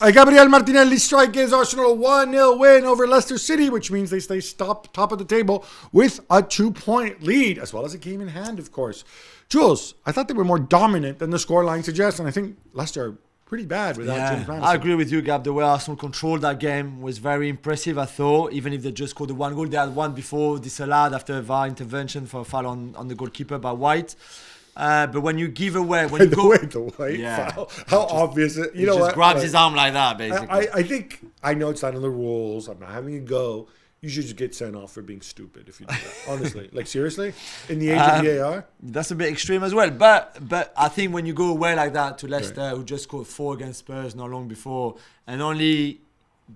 Gabriel Martinelli strike gives Arsenal a 1-0 win over Leicester City, which means they stay top of the table with a 2-point lead, as well as a game in hand, of course. Jules, I thought they were more dominant than the scoreline suggests, and I think Leicester are pretty bad without James Madison. I agree with you, Gab. The way Arsenal controlled that game was very impressive, I thought. Even if they just scored the one goal, they had one before disallowed after a VAR intervention for a foul on the goalkeeper by White. But when you give away, when you go, the White foul, how obvious it! You know just what? grabs his arm like that, basically. I think I know it's not in the rules. I'm not having a go. You should just get sent off for being stupid if you do that. Honestly, like seriously, in the age of VAR, that's a bit extreme as well. But I think when you go away like that to Leicester, who just scored 4 against Spurs not long before, and only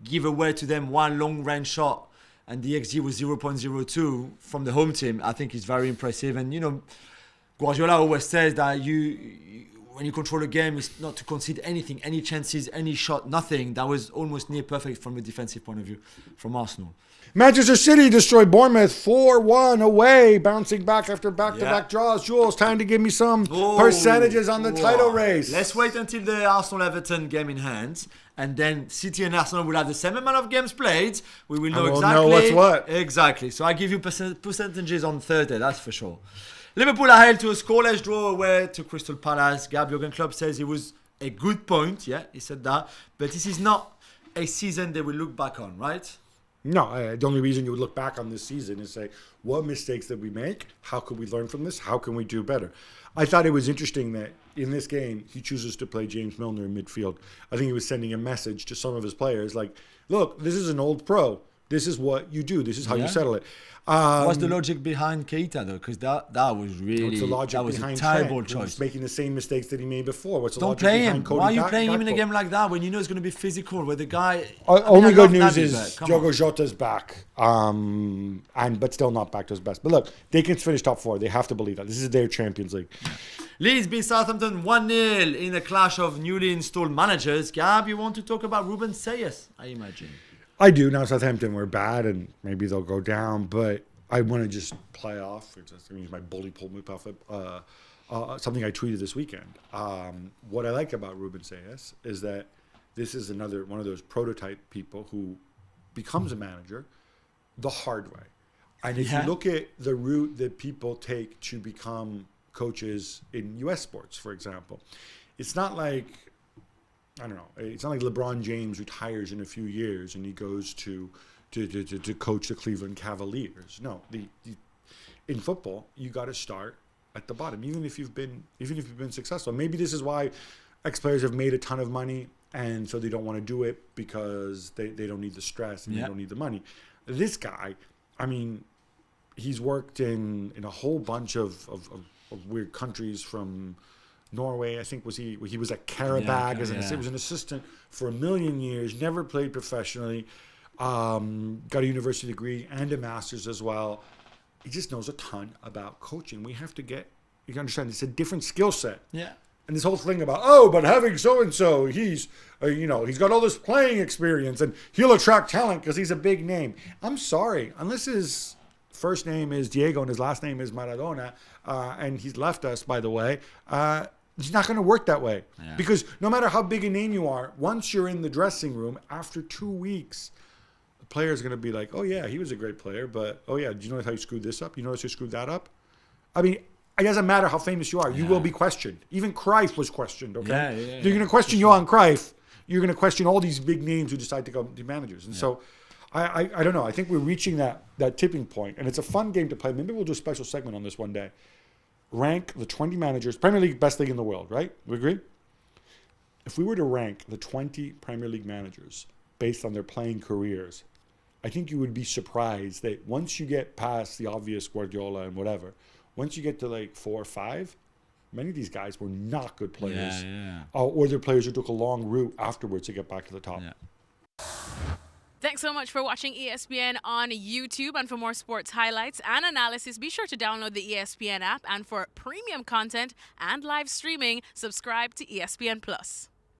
give away to them one long range shot, and the XG was 0.02 from the home team, I think is very impressive. And you know, Guardiola always says that when you control a game, it's not to concede anything, any chances, any shot, nothing. That was almost near perfect from a defensive point of view from Arsenal. Manchester City destroyed Bournemouth 4-1 away, bouncing back after back-to-back draws. Jules, time to give me some percentages on the title race. Let's wait until the Arsenal-Everton game in hand, and then City and Arsenal will have the same amount of games played. We will know exactly. Know what's what. Exactly. So I give you percentages on Thursday, that's for sure. Liverpool are held to a scoreless draw away to Crystal Palace. Gab Jurgen Klopp says it was a good point. Yeah, he said that. But this is not a season they will look back on, right? No, the only reason you would look back on this season is say, what mistakes did we make? How could we learn from this? How can we do better? I thought it was interesting that in this game, he chooses to play James Milner in midfield. I think he was sending a message to some of his players like, look, this is an old pro. This is what you do. This is how you settle it. What's the logic behind Keita, though? Because that was really that was a terrible choice. He's making the same mistakes that he made before. What's the Don't logic play behind him. Cody Why are you playing him in a Gakpo? game like that when you know it's going to be physical? Where the guy. Only good news is back. Diogo Jota's back, but still not back to his best. But look, they can finish top 4. They have to believe that. This is their Champions League. Leeds beat Southampton 1-0 in a clash of newly installed managers. Gab, you want to talk about Ruben Sayes, I imagine. I do. Now Southampton were bad, and maybe they'll go down, but I want to just play off. I mean, my bully pulled me off something I tweeted this weekend. What I like about Ruben Sayes is that this is another one of those prototype people who becomes a manager the hard way. And if you look at the route that people take to become coaches in U.S. sports, for example, it's not like, I don't know, it's not like LeBron James retires in a few years and he goes to coach the Cleveland Cavaliers. No, in football, you got to start at the bottom, even if you've been successful. Maybe this is why ex-players have made a ton of money, and so they don't want to do it because they don't need the stress and they don't need the money. This guy, I mean, he's worked in a whole bunch of weird countries, from Norway, I think he was at Karabag he was an assistant for 1 million years, never played professionally, got a university degree and a master's as well. He just knows a ton about coaching. You can understand it's a different skill set. Yeah. And this whole thing about, but having so-and-so, he's got all this playing experience and he'll attract talent because he's a big name. I'm sorry, unless his first name is Diego and his last name is Maradona, and he's left us, by the way, it's not going to work that way. Yeah. Because no matter how big a name you are, once you're in the dressing room, after 2 weeks, the player's going to be like, oh, yeah, he was a great player, but, oh, yeah, did you notice how you screwed this up? You notice you screwed that up? I mean, it doesn't matter how famous you are. You will be questioned. Even Cruyff was questioned, okay? They're going to question you on Cruyff. You're going to question all these big names who decide to go be managers. And so I don't know. I think we're reaching that tipping point, and it's a fun game to play. Maybe we'll do a special segment on this one day. Rank the 20 managers, Premier League, best league in the world, right? We agree? If we were to rank the 20 Premier League managers based on their playing careers, I think you would be surprised that once you get past the obvious Guardiola and whatever, once you get to like 4 or 5, many of these guys were not good players. Or they're players who took a long route afterwards to get back to the top. Yeah. Thanks so much for watching ESPN on YouTube. And for more sports highlights and analysis, be sure to download the ESPN app. And for premium content and live streaming, subscribe to ESPN Plus.